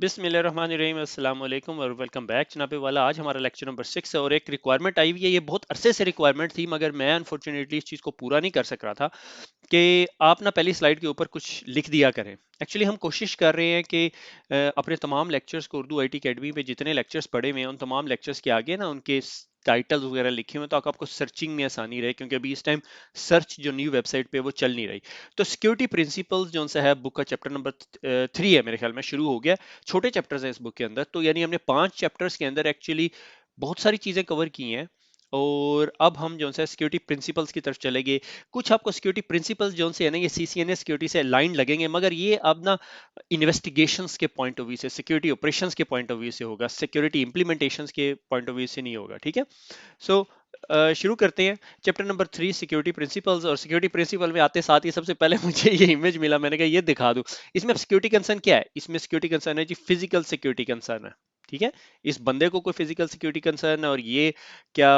बिस्मिल्लाहिर्रहमानिर्रहीम अस्सलाम वालेकुम और वेलकम बैक जनाबे वाला। आज हमारा लेक्चर नंबर 6 है और एक रिक्वायरमेंट आई हुई है। ये बहुत अरसे से रिक्वायरमेंट थी मगर मैं अनफॉर्चुनेटली इस चीज़ को पूरा नहीं कर सक रहा था कि आप ना पहली स्लाइड के ऊपर कुछ लिख दिया करें। एक्चुअली हम कोशिश कर रहे हैं कि अपने तमाम लेक्चर्स को उर्दू आईटी अकेडमी पे जितने लेक्चर्स पढ़े हुए हैं उन तमाम लेक्चर्स के आगे ना उनके टाइटल्स वगैरह लिखे हुए हैं, ताकि आपको सर्चिंग में आसानी रहे, क्योंकि अभी इस टाइम सर्च जो न्यू वेबसाइट पे वो चल नहीं रही। तो सिक्योरिटी प्रिंसिपल्स जो सा है बुक का चैप्टर नंबर 3 है, मेरे ख्याल में शुरू हो गया। छोटे चैप्टर्स हैं इस बुक के अंदर, तो यानी हमने 5 चैप्टर्स के अंदर एक्चुअली बहुत सारी चीजें कवर की हैं। और अब हम जो है सिक्योरिटी प्रिंसिपल्स की तरफ चलेंगे। कुछ आपको सिक्योरिटी प्रिंसिपल्स जो से है ना ये सीसीएनए सिक्योरिटी से लाइन लगेंगे, मगर ये अब ना इन्वेस्टिगेशंस के पॉइंट ऑफ व्यू से, सिक्योरिटी ऑपरेशंस के पॉइंट ऑफ व्यू से होगा, सिक्योरिटी इंप्लीमेंटेशंस के पॉइंट ऑफ व्यू से नहीं होगा। ठीक है। सो शुरू करते हैं चैप्टर नंबर 3 सिक्योरिटी प्रिंसिपल्स। और सिक्योरिटी प्रिंसिपल में आते साथ ही सबसे पहले मुझे ये इमेज मिला, मैंने कहा ये दिखा दूं। इसमें सिक्योरिटी कंसर्न क्या है? इसमें सिक्योरिटी कंसर्न है जी, फिजिकल सिक्योरिटी कंसर्न है। ठीक है। इस बंदे को कोई फिजिकल सिक्योरिटी कंसर्न है, और ये क्या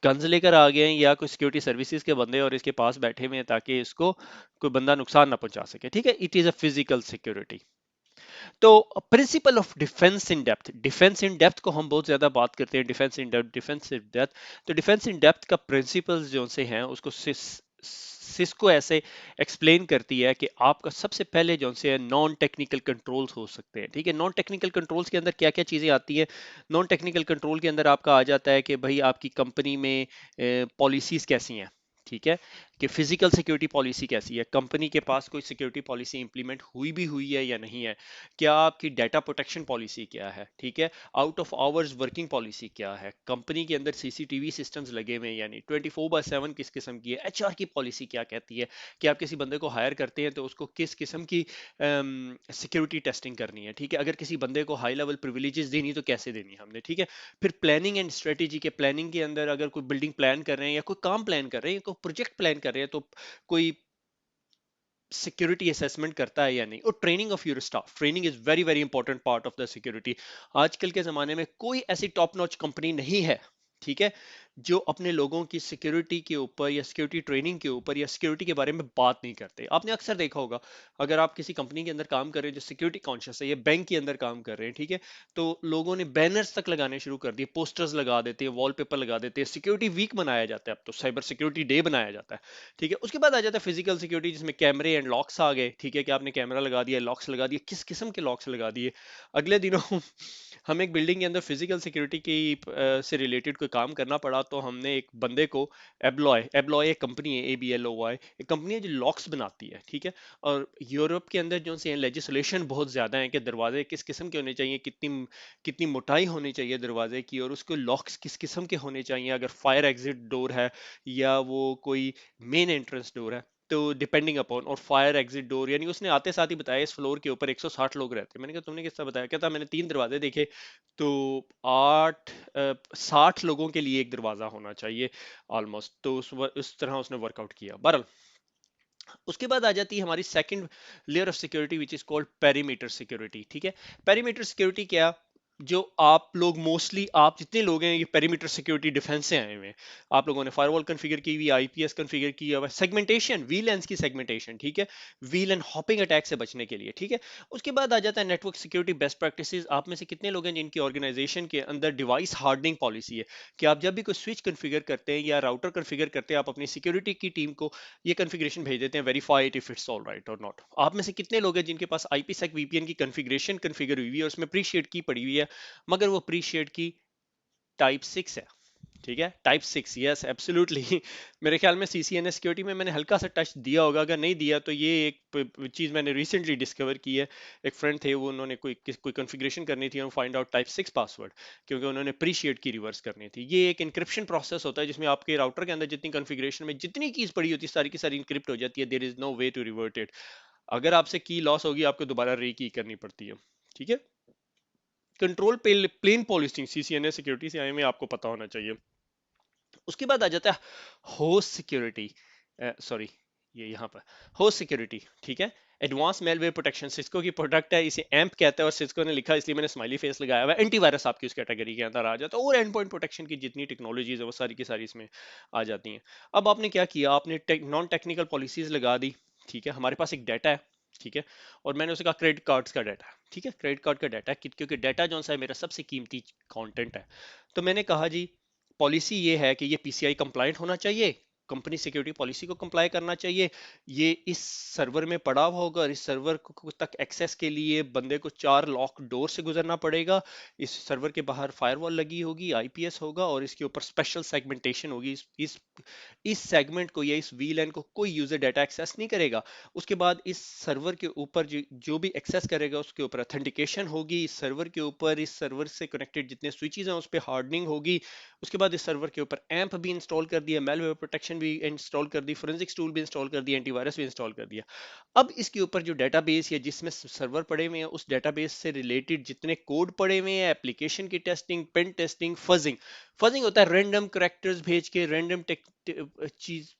गन्स लेकर आ गए हैं या कोई सिक्योरिटी सर्विसेज के बंदे और इसके पास बैठे हुए हैं ताकि इसको कोई बंदा नुकसान ना पहुंचा सके। ठीक है। It is a physical security. तो principle of defence in depth, defence in depth को हम बहुत ज्यादा बात करते हैं। Defence in depth, defence in depth. तो डिफेंस इन डेप्थ का प्रिंसिपल्स जो से हैं उसको सिस्को ऐसे एक्सप्लेन करती है कि आपका सबसे पहले जो से नॉन टेक्निकल कंट्रोल्स हो सकते हैं। ठीक है। नॉन टेक्निकल कंट्रोल्स के अंदर क्या क्या चीजें आती हैं? नॉन टेक्निकल कंट्रोल के अंदर आपका आ जाता है कि भाई आपकी कंपनी में पॉलिसीज कैसी हैं। ठीक है। कि फिजिकल सिक्योरिटी पॉलिसी कैसी है, कंपनी के पास कोई सिक्योरिटी पॉलिसी इंप्लीमेंट हुई है या नहीं है, क्या आपकी डाटा प्रोटेक्शन पॉलिसी क्या है। ठीक है। Out of hours working policy क्या है, कंपनी के अंदर सीसीटीवी सिस्टम्स लगे हुए हैं यानी 24/7 किस किस्म की है, एचआर की पॉलिसी क्या कहती है कि आप किसी बंदे को हायर करते हैं तो उसको किस किस्म की सिक्योरिटी टेस्टिंग करनी है। ठीक है। अगर किसी बंदे को हाई लेवल प्रिविलेजेस देनी तो कैसे देनी है हमने। ठीक है। फिर प्लानिंग एंड स्ट्रेटेजी के, प्लानिंग के अंदर अगर कोई बिल्डिंग प्लान कर रहे हैं या कोई काम प्लान कर रहे हैं, कोई प्रोजेक्ट प्लान कर रहे हैं, तो कोई सिक्योरिटी असेसमेंट करता है या नहीं। और training of your staff, training is very very important part of the security. आजकल के जमाने में कोई ऐसी टॉप नॉच कंपनी नहीं है, ठीक है, जो अपने लोगों की सिक्योरिटी के ऊपर या सिक्योरिटी ट्रेनिंग के ऊपर या सिक्योरिटी के बारे में बात नहीं करते। आपने अक्सर देखा होगा, अगर आप किसी कंपनी के अंदर काम कर रहे हैं जो सिक्योरिटी कॉन्शियस है, या बैंक के अंदर काम कर रहे हैं, ठीक है, तो लोगों ने बैनर्स तक लगाने शुरू कर दिए, पोस्टर्स लगा देते हैं, वॉलपेपर लगा देते हैं, सिक्योरिटी वीक मनाया जाता है, अब तो साइबर सिक्योरिटी डे बनाया जाता है। ठीक है। उसके बाद आ जाता है फिजिकल सिक्योरिटी, जिसमें कैमरे एंड लॉक्स आ गए। ठीक है। कि आपने कैमरा लगा दिया, लॉक्स लगा दिए, किस किस्म के लॉक्स लगा दिए। अगले दिनों हम एक बिल्डिंग के अंदर फिजिकल सिक्योरिटी की से रिलेटेड कोई काम करना पड़ा, तो हमने एक बंदे को, एब्लॉय, एब्लॉय एक कंपनी है, ABLOY एक कंपनी है जो लॉक्स बनाती है। ठीक है। और यूरोप के अंदर जो से लेजिस्लेशन बहुत ज्यादा है कि दरवाजे किस किस्म के होने चाहिए, कितनी कितनी मोटाई होनी चाहिए दरवाजे की, और उसको लॉक्स किस किस्म के होने चाहिए, अगर फायर एग्जिट डोर है या वो कोई मेन एंट्रेंस डोर है, तो डिपेंडिंग अपॉन। और फायर एग्जिट डोर यानी उसने आते साथ ही बताया इस फ्लोर के ऊपर 160 लोग रहते हैं। मैंने कहा तुमने किस तरह बताया? कहता मैंने 3 दरवाजे देखे, तो 60 लोगों के लिए एक दरवाजा होना चाहिए ऑलमोस्ट। तो उस तरह उसने वर्कआउट किया। बहरहाल, उसके बाद आ जाती है हमारी second layer of security which is called perimeter security. ठीक है। पेरीमीटर सिक्योरिटी क्या, जो आप लोग मोस्टली, आप जितने लोग हैं ये पेरीमीटर सिक्योरिटी डिफेंस से आए हुए हैं। आप लोगों ने फायरवॉल कॉन्फ़िगर की हुई, आईपीएस कॉन्फ़िगर किया हुआ, सेगमेंटेशन, वीलैन्स की सेगमेंटेशन। ठीक है। वीलन हॉपिंग अटैक से बचने के लिए। ठीक है। उसके बाद आ जाता है नेटवर्क सिक्योरिटी बेस्ट प्रैक्टिसेस। आप में से कितने लोग हैं जिनकी ऑर्गेनाइजेशन के अंदर डिवाइस हार्डनिंग पॉलिसी है, कि आप जब भी कोई स्विच कॉन्फ़िगर करते हैं या राउटर कॉन्फ़िगर करते हैं, आप अपनी सिक्योरिटी की टीम को ये कॉन्फ़िगरेशन भेज देते हैं, verify it if it's all right और नॉट। आप में से कितने लोग हैं जिनके पास IPsec VPN की कॉन्फ़िगरेशन कॉन्फ़िगर हुई है और उसमें प्रीशिएट की पड़ी हुई है, मगर वो प्रीशिएट की टाइप 6 है। ठीक है। Type 6, yes absolutely. मेरे ख्याल में CCNA सिक्योरिटी में मैंने हल्का सा टच दिया होगा, अगर नहीं दिया तो ये एक चीज मैंने रिसेंटली डिस्कवर की है। एक फ्रेंड थे, वो उन्होंने कोई कॉन्फ़िगरेशन करनी थी, फाइंड आउट टाइप 6 पासवर्ड, क्योंकि उन्होंने प्रीशिएट की रिवर्स करनी थी। ये एक इंक्रिप्शन प्रोसेस होता है जिसमें आपके राउटर के अंदर जितनी कॉन्फ़िगरेशन में जितनी कीज पड़ी होती है, सारी की सारी इंक्रिप्ट हो जाती है। There is no way to revert it. अगर आपसे की लॉस होगी, आपको दोबारा री की करनी पड़ती है। ठीक है। Control plane policing CCNA security से आए में आपको पता होना चाहिए। उसके बाद आ जाता है होस्ट सिक्योरिटी, सॉरी, ये यहाँ पर होस्ट सिक्योरिटी। ठीक है। एडवांस मेलवेयर प्रोटेक्शन, सिस्को की प्रोडक्ट है, इसे एम्प कहता है, और सिस्को ने लिखा इसलिए मैंने स्माइली फेस लगाया हुआ है। एंटीवायरस आपकी उस कैटेगरी के अंदर आ जाता है, और एंड पॉइंट प्रोटेक्शन की जितनी टेक्नोलॉजीज है वो सारी की सारी इसमें आ जाती हैं। अब आपने क्या किया, आपने नॉन टेक्निकल पॉलिसीज लगा दी। ठीक है। हमारे पास एक डाटा है, ठीक है। और मैंने उसे कहा क्रेडिट कार्ड्स का डाटा, ठीक है, क्रेडिट कार्ड का डाटा, क्योंकि डाटा जो सा है मेरा सबसे कीमती कंटेंट है। तो मैंने कहा जी पॉलिसी ये है कि ये पीसीआई कंप्लाइंट होना चाहिए, कंपनी सिक्योरिटी पॉलिसी को कंप्लाई करना चाहिए, ये इस सर्वर में पड़ा हुआ होगा और इस सर्वर तक एक्सेस के लिए बंदे को 4 लॉक डोर से गुजरना पड़ेगा, इस सर्वर के बाहर फायरवॉल लगी होगी, आईपीएस होगा और इसके ऊपर स्पेशल सेगमेंटेशन होगी, इस सेगमेंट को या इस वीलैन को कोई यूजर डाटा एक्सेस नहीं करेगा। उसके बाद इस सर्वर के ऊपर जो भी एक्सेस करेगा उसके ऊपर ऑथेंटिकेशन होगी, इस सर्वर के ऊपर इस सर्वर से कनेक्टेड जितने स्विचेस हैं उस पर हार्डनिंग होगी। उसके बाद इस सर्वर के ऊपर एम्प भी इंस्टॉल कर दिया, मेलवेयर प्रोटेक्शन भी इंस्टॉल कर दी, फोरेंसिक्स टूल भी इंस्टॉल कर दिया, एंटीवायरस भी इंस्टॉल कर दिया। अब इसके ऊपर जो डेटाबेस या जिसमें सर्वर पड़े हुए हैं उस डेटाबेस से रिलेटेड जितने कोड पड़े हुए हैं, एप्लीकेशन की testing, pen testing, fuzzing, fuzzing होता है रैंडम करेक्टर्स भेज के रैंडम चीज,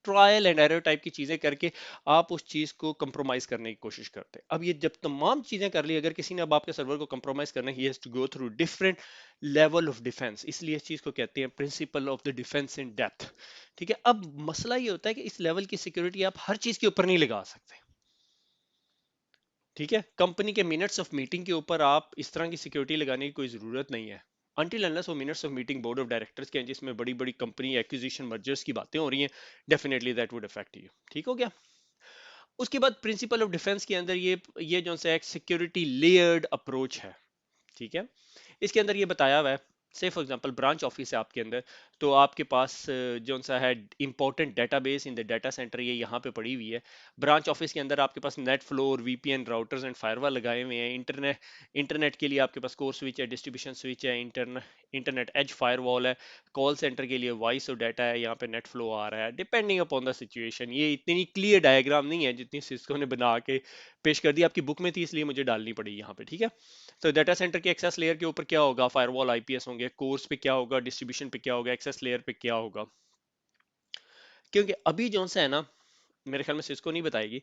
ट्रायल एंड एरर टाइप की चीजें करके आप उस चीज को कंप्रोमाइज करने की कोशिश करते हैं। अब ये जब तमाम चीजें कर ली, अगर किसी ने अब आपके सर्वर को कंप्रोमाइज करना, he has to go through different level of defence, इसलिए इस चीज को कहते हैं principle of the defence in depth. ठीक है। अब मसला ये होता है कि इस लेवल की सिक्योरिटी आप हर चीज के ऊपर नहीं लगा सकते। ठीक है। कंपनी के मिनट्स ऑफ मीटिंग के ऊपर आप इस तरह की सिक्योरिटी लगाने की कोई जरूरत नहीं है, अनटिल अनलेस वो minutes of meeting board of directors के हैं जिसमें बड़ी बड़ी कंपनी एक्विजिशन मर्जर्स की बातें हो रही हैं, definitely that would affect you. ठीक हो गया। उसके बाद प्रिंसिपल ऑफ डिफेंस के अंदर ये जो सा एक सिक्योरिटी लेयर्ड अप्रोच है। ठीक है। इसके अंदर ये बताया हुआ है, से फॉर एग्जांपल ब्रांच ऑफिस है आपके अंदर, तो आपके पास जो सा है important database in the data centre ये यहाँ पे पड़ी हुई है। ब्रांच ऑफिस के अंदर आपके पास net floor, VPN, routers and firewall लगाए हुए हैं। इंटरनेट इंटरनेट के लिए आपके पास कोर स्विच है, डिस्ट्रीब्यूशन स्विच है, इंटरनेट एज फायरवॉल है। कॉल सेंटर के लिए वॉइस और डाटा है, यहाँ पे नेट फ्लो आ रहा है, डिपेंडिंग अपॉन द सिचुएशन। ये इतनी क्लियर डायग्राम नहीं है जितनी सिस्को ने बना के पेश कर दी, आपकी बुक में थी इसलिए मुझे डालनी पड़ी यहाँ पे। ठीक है। तो डाटा सेंटर के एक्सेस लेयर के ऊपर क्या होगा, फायरवॉल आईपीएस होंगे, कोर्स पे क्या होगा, डिस्ट्रीब्यूशन पे क्या होगा, एक्सेस लेयर पे क्या होगा। क्योंकि अभी जो सा है ना, मेरे ख्याल में सिस्को नहीं बताएगी,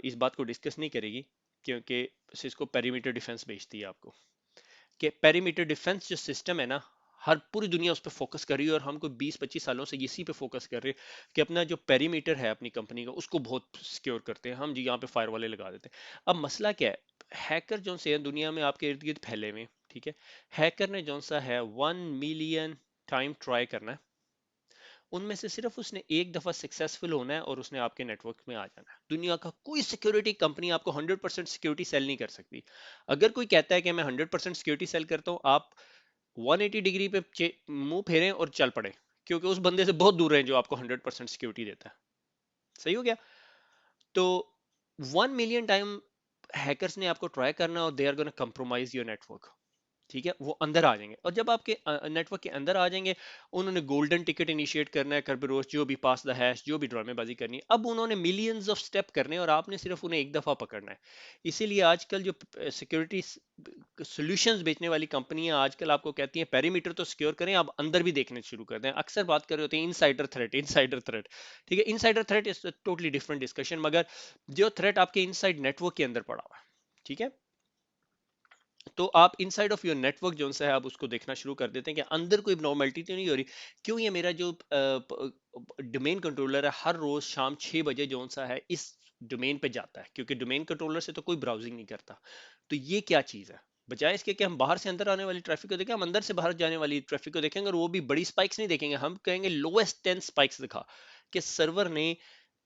इस बात को डिस्कस नहीं करेगी, क्योंकि सिस्को पेरीमीटर डिफेंस बेचती है आपको, कि पेरीमीटर डिफेंस जो सिस्टम है ना, हर पूरी दुनिया उस पर फोकस कर रही है और हम कोई 20-25 सालों से इसी पे फोकस कर रहे हैं कि अपना जो पेरीमीटर है अपनी कंपनी का उसको बहुत सिक्योर करते हैं हम जी, यहाँ पे फायर वाले लगा देते हैं। अब मसला क्या है, हैकर जो से हैं दुनिया में आपके इर्द गिर्द फैले हुए हैं। ठीक है। हैकर ने जो सा है 1 मिलियन टाइम ट्राई करना है, उनमें से सिर्फ उसने एक दफा सक्सेसफुल होना है और उसने आपके नेटवर्क में आ जाना है। दुनिया का कोई सिक्योरिटी कंपनी आपको 100% सिक्योरिटी सेल नहीं कर सकती। अगर कोई कहता है कि मैं 100% सिक्योरिटी सेल करता हूँ, आप 180 डिग्री पे मुंह फेरें और चल पड़े, क्योंकि उस बंदे से बहुत दूर है जो आपको 100% सिक्योरिटी देता है। सही हो गया। तो 1 मिलियन टाइम हैकर्स ने आपको ट्राई करना और they are gonna compromise your network. ठीक है। वो अंदर आ जाएंगे और जब आपके नेटवर्क के अंदर आ जाएंगे, उन्होंने गोल्डन टिकट इनिशिएट करना है, करबेरोस जो भी पास द हैश, जो भी ड्रामेबाजी करनी है, अब उन्होंने मिलियंस ऑफ स्टेप करने हैं और आपने सिर्फ उन्हें एक दफा पकड़ना है। इसीलिए आजकल जो सिक्योरिटी सॉल्यूशंस बेचने वाली कंपनियां आजकल आपको कहती हैं पेरीमीटर तो सिक्योर करें, आप अंदर भी देखने शुरू कर दें। अक्सर बात कर रहे होते हैं इनसाइडर थ्रेट, इनसाइडर थ्रेट। ठीक है। Insider threat is totally different discussion, मगर जो थ्रेट आपके इनसाइड नेटवर्क के अंदर पड़ा हुआ है, ठीक है, तो आप इनसाइड ऑफ योर नेटवर्क जो है आप उसको देखना शुरू कर देते हैं कि अंदर कोई नॉर्मलिटी तो नहीं हो रही। क्यों, ये मेरा जो डोमेन कंट्रोलर है हर रोज शाम 6 बजे जो सा है इस डोमेन पे जाता है, क्योंकि डोमेन कंट्रोलर से तो कोई ब्राउजिंग नहीं करता। तो ये क्या चीज है, बजाय इसके कि हम बाहर से अंदर आने वाली ट्रैफिक को देखें, हम अंदर से बाहर जाने वाली ट्रैफिक को देखेंगे और वो भी बड़ी स्पाइक्स नहीं देखेंगे, हम कहेंगे लोएस्ट 10 स्पाइक्स दिखा, कि सर्वर ने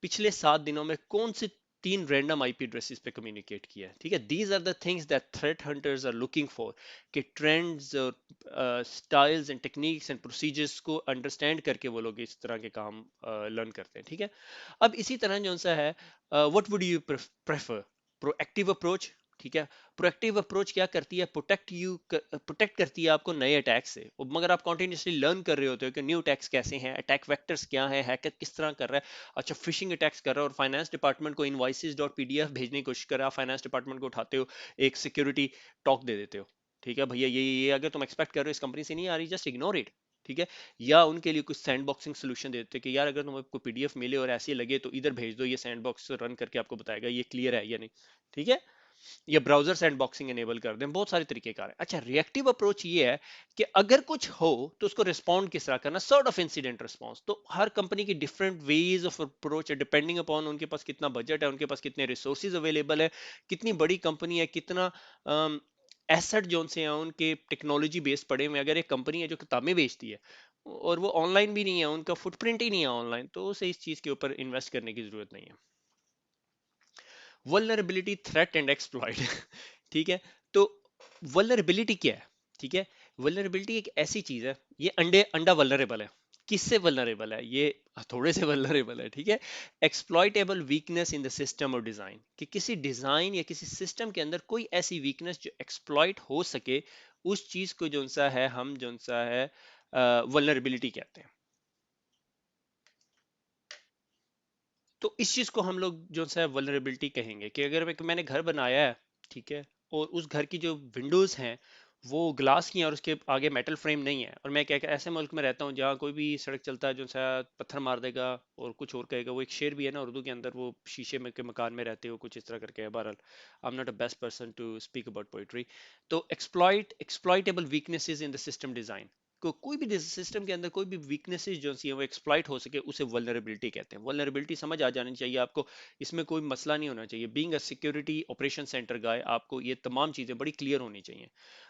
पिछले 7 दिनों में कौन से 3 रैंडम आईपी एड्रेसेस पे कम्युनिकेट किया है। ठीक है। These are the things that threat hunters are looking for, कि ट्रेंड्स और styles and techniques and procedures को अंडरस्टैंड करके वो लोग इस तरह के काम लर्न करते हैं। ठीक है। अब इसी तरह जो सा है, what would you prefer, proactive approach? ठीक है। प्रोएक्टिव अप्रोच क्या करती है, प्रोटेक्ट करती है आपको नए अटैक से, मगर आप कॉन्टिन्यूसली लर्न कर रहे होते हो कि न्यू अटैक्स कैसे हैं, अटैक वेक्टर्स क्या है, हैकर किस तरह कर रहा है। अच्छा, फिशिंग अटैक्स कर रहा है और फाइनेंस डिपार्टमेंट को इनवॉइसेस डॉट पीडीएफ भेजने की कोशिश कर रहा है, फाइनेंस डिपार्टमेंट को उठाते हो, एक सिक्योरिटी टॉक दे देते हो। ठीक है भैया, ये अगर तुम एक्सपेक्ट कर रहे हो इस कंपनी से नहीं आ रही, जस्ट इग्नोर इट। ठीक है। या उनके लिए कुछ सैंड बॉक्सिंग सोल्यूशन दे देते कि यार अगर तुमको पीडीएफ मिले और ऐसे लगे तो इधर भेज दो, ये सैंड बॉक्स रन करके आपको बताएगा ये क्लियर है या नहीं। ठीक है। या ब्राउजर सैंडबॉक्सिंग एनेबल कर दें, बहुत सारे तरीके कार हैं। अच्छा, रिएक्टिव अप्रोच ये है कि अगर कुछ हो तो उसको रिस्पॉन्ड किस तरह करना, सॉर्ट ऑफ इंसिडेंट रिस्पॉन्स। तो हर कंपनी की डिफरेंट वेज ऑफ अप्रोच है, डिपेंडिंग अपॉन उनके पास कितना बजट है, उनके पास कितने रिसोर्सेज अवेलेबल है, कितनी बड़ी कंपनी है, कितना एसेट जो से हैं उनके टेक्नोलॉजी बेस्ड पड़े हुए। अगर एक कंपनी है जो किताबें बेचती है और वो ऑनलाइन भी नहीं है, उनका फुटप्रिंट ही नहीं है ऑनलाइन, तो उसे इस चीज के ऊपर इन्वेस्ट करने की जरूरत नहीं है। वल्नरेबिलिटी, थ्रेट एंड एक्सप्लॉइट ठीक है। तो वल्नरेबिलिटी क्या है? ठीक है, वल्नरेबिलिटी एक ऐसी चीज है, ये अंडा वल्नरेबल है। किससे वल्नरेबल है ये? थोड़े से वल्नरेबल है, ठीक है। Exploitable weakness in the system और डिजाइन, कि किसी डिजाइन या किसी सिस्टम के अंदर कोई ऐसी वीकनेस जो एक्सप्लॉइट हो सके, उस चीज को जो सा है हम जो सा है वल्नरेबिलिटी कहते हैं। तो इस चीज को हम लोग जो सा है वल्नरेबिलिटी कहेंगे, कि अगर मैंने घर बनाया है, ठीक है, और उस घर की जो विंडोज हैं वो ग्लास की हैं और उसके आगे मेटल फ्रेम नहीं है, और मैं क्या ऐसे मुल्क में रहता हूँ जहाँ कोई भी सड़क चलता है जो सा पत्थर मार देगा और कुछ और कहेगा। वो एक शेर भी है ना उर्दू के अंदर, वो शीशे में के मकान में रहते हो, कुछ इस तरह करके है। बहरहाल, I am not a best person to speak about poetry. तो exploitable weaknesses in the system design, कोई भी सिस्टम के अंदर कोई भी वीकनेसेस जो सी है वो एक्सप्लॉइट हो सके, उसे वल्नरेबिलिटी कहते हैं। वल्नरेबिलिटी समझ आ जानी चाहिए आपको, इसमें कोई मसला नहीं होना चाहिए। Being a security operation centre guy, आपको ये तमाम चीजें बड़ी क्लियर होनी चाहिए।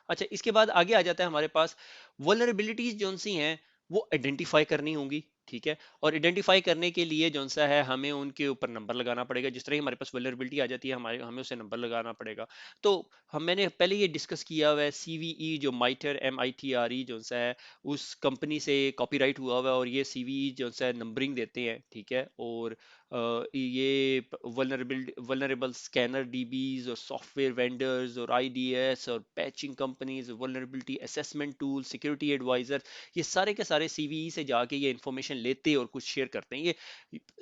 अच्छा, इसके बाद आगे आ जाता है हमारे पास वल्नरेबिलिटीज जो सी हैं वो आइडेंटिफाई करनी होंगी, ठीक है। और आइडेंटिफाई करने के लिए जो सा है हमें उनके ऊपर नंबर लगाना पड़ेगा। जिस तरह ही हमारे पास वल्नरेबिलिटी आ जाती है, हमारे हमें उसे नंबर लगाना पड़ेगा। तो हम मैंने पहले ये डिस्कस किया हुआ है, सीवीई जो माइटर MITRE जो सा है उस कंपनी से कॉपीराइट हुआ हुआ है, और ये सीवीई जो सा नंबरिंग देते हैं, ठीक है। और ये वल्नरेबल स्कैनर डीबीज और सॉफ्टवेयर वेंडर्स और IDS और patching companies, vulnerability assessment tool, security adviser, ये सारे के सारे सीवीई से जाके ये इंफॉर्मेशन लेते हैं और कुछ शेयर करते हैं। ये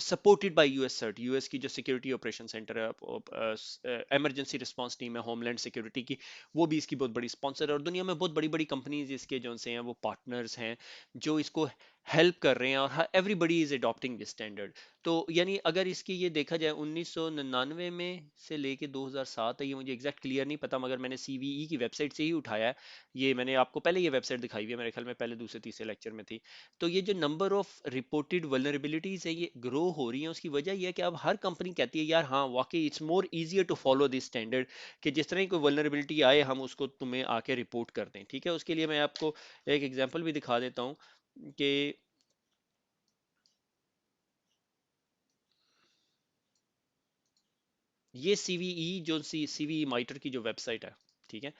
supported by US CERT, US की जो सिक्योरिटी ऑपरेशन सेंटर है, इमरजेंसी रिस्पांस टीम है होमलैंड सिक्योरिटी की, वो भी इसकी बहुत बड़ी स्पॉन्सर है। और दुनिया में बहुत बड़ी बड़ी कंपनीज इसके जो से हैं वो पार्टनर्स हैं जो इसको हेल्प कर रहे हैं, और everybody is adopting this standard. तो यानी अगर इसकी ये देखा जाए 1999 में से लेके 2007 है, ये मुझे एग्जैक्ट क्लियर नहीं पता, मगर मैंने सीवीई की वेबसाइट से ही उठाया है। ये मैंने आपको पहले ये वेबसाइट दिखाई हुई है, मेरे ख्याल में पहले दूसरे तीसरे लेक्चर में थी। तो ये जो नंबर ऑफ रिपोर्टेड वल्नरेबिलिटीज है ये ग्रो हो रही है, उसकी वजह यह है कि अब हर कंपनी कहती है यार हाँ वाकई it's more easier to follow this standard, कि जिस तरह की कोई वल्नरेबिलिटी आए हम उसको तुम्हें आके रिपोर्ट कर दें, ठीक है। उसके लिए मैं आपको एक एग्जांपल भी दिखा देता हूँ कि ये सीवीई जो सीवीई माइटर की जो वेबसाइट है, ठीक है।